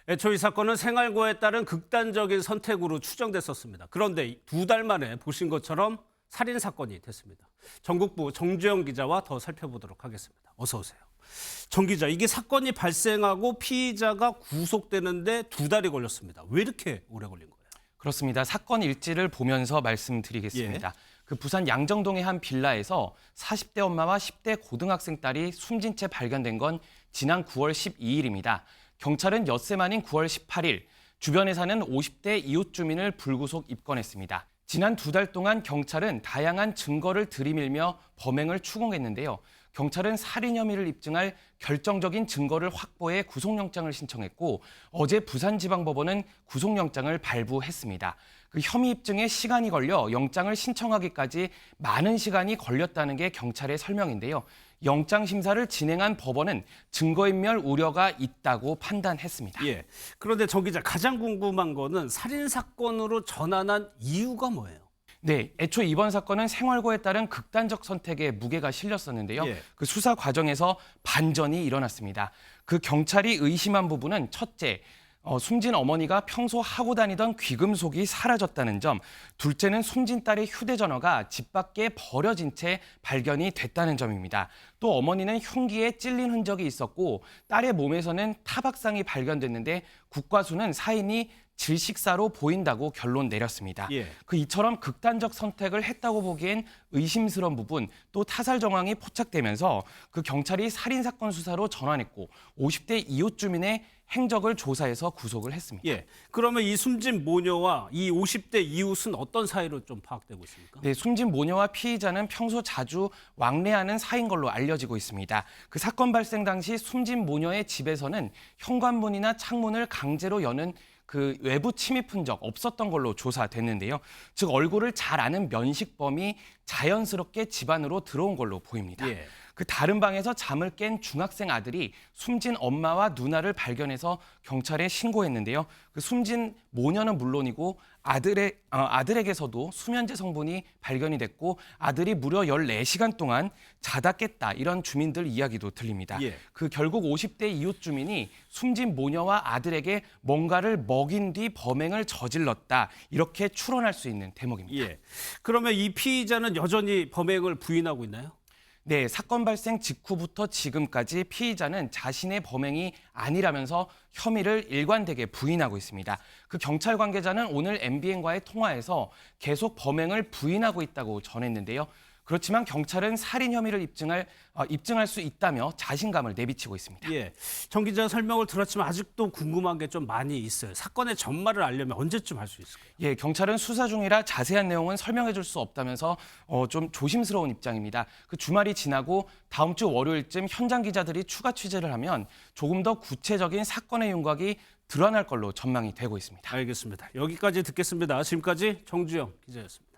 애초 이 사건은 생활고에 따른 극단적인 선택으로 추정됐었습니다. 그런데 2달 만에 보신 것처럼 살인 사건이 됐습니다. 전국부 정주영 기자와 더 살펴보도록 하겠습니다. 어서 오세요. 정 기자, 이게 사건이 발생하고 피의자가 구속되는데 2달이 걸렸습니다. 왜 이렇게 오래 걸린 거예요? 그렇습니다. 사건 일지를 보면서 말씀드리겠습니다. 그 부산 양정동의 한 빌라에서 40대 엄마와 10대 고등학생 딸이 숨진 채 발견된 건 지난 9월 12일입니다. 경찰은 엿새 만인 9월 18일 주변에 사는 50대 이웃 주민을 불구속 입건했습니다. 지난 2달 동안 경찰은 다양한 증거를 들이밀며 범행을 추궁했는데요. 경찰은 살인 혐의를 입증할 결정적인 증거를 확보해 구속영장을 신청했고 어제 부산지방법원은 구속영장을 발부했습니다. 그 혐의 입증에 시간이 걸려 영장을 신청하기까지 많은 시간이 걸렸다는 게 경찰의 설명인데요. 영장 심사를 진행한 법원은 증거인멸 우려가 있다고 판단했습니다. 그런데 정 기자, 가장 궁금한 거는 살인 사건으로 전환한 이유가 뭐예요? 네, 애초 이번 사건은 생활고에 따른 극단적 선택에 무게가 실렸었는데요. 그 수사 과정에서 반전이 일어났습니다. 그 경찰이 의심한 부분은 첫째, 숨진 어머니가 평소 하고 다니던 귀금속이 사라졌다는 점, 둘째는 숨진 딸의 휴대전화가 집 밖에 버려진 채 발견이 됐다는 점입니다. 또 어머니는 흉기에 찔린 흔적이 있었고 딸의 몸에서는 타박상이 발견됐는데 국과수는 사인이 질식사로 보인다고 결론 내렸습니다. 이처럼 극단적 선택을 했다고 보기엔 의심스러운 부분, 또 타살 정황이 포착되면서 그 경찰이 살인사건 수사로 전환했고 50대 이웃 주민의 행적을 조사해서 구속을 했습니다. 그러면 이 숨진 모녀와 이 50대 이웃은 어떤 사이로 좀 파악되고 있습니까? 네, 숨진 모녀와 피의자는 평소 자주 왕래하는 사이인 걸로 알려지고 있습니다. 그 사건 발생 당시 숨진 모녀의 집에서는 현관문이나 창문을 강제로 여는 그 외부 침입 흔적 없었던 걸로 조사됐는데요. 즉 얼굴을 잘 아는 면식범이 자연스럽게 집 안으로 들어온 걸로 보입니다. 그 다른 방에서 잠을 깬 중학생 아들이 숨진 엄마와 누나를 발견해서 경찰에 신고했는데요. 그 숨진 모녀는 물론이고 아들에게서도 수면제 성분이 발견이 됐고 아들이 무려 14시간 동안 자다 깼다 이런 주민들 이야기도 들립니다. 그 결국 50대 이웃 주민이 숨진 모녀와 아들에게 뭔가를 먹인 뒤 범행을 저질렀다 이렇게 추론할 수 있는 대목입니다. 그러면 이 피의자는 여전히 범행을 부인하고 있나요? 네, 사건 발생 직후부터 지금까지 피의자는 자신의 범행이 아니라면서 혐의를 일관되게 부인하고 있습니다. 그 경찰 관계자는 오늘 MBN과의 통화에서 계속 범행을 부인하고 있다고 전했는데요. 그렇지만 경찰은 살인 혐의를 입증할 수 있다며 자신감을 내비치고 있습니다. 정 기자 설명을 들었지만 아직도 궁금한 게 좀 많이 있어요. 사건의 전말을 알려면 언제쯤 할 수 있을까요? 경찰은 수사 중이라 자세한 내용은 설명해 줄 수 없다면서 좀 조심스러운 입장입니다. 그 주말이 지나고 다음 주 월요일쯤 현장 기자들이 추가 취재를 하면 조금 더 구체적인 사건의 윤곽이 드러날 걸로 전망이 되고 있습니다. 알겠습니다. 여기까지 듣겠습니다. 지금까지 정주영 기자였습니다.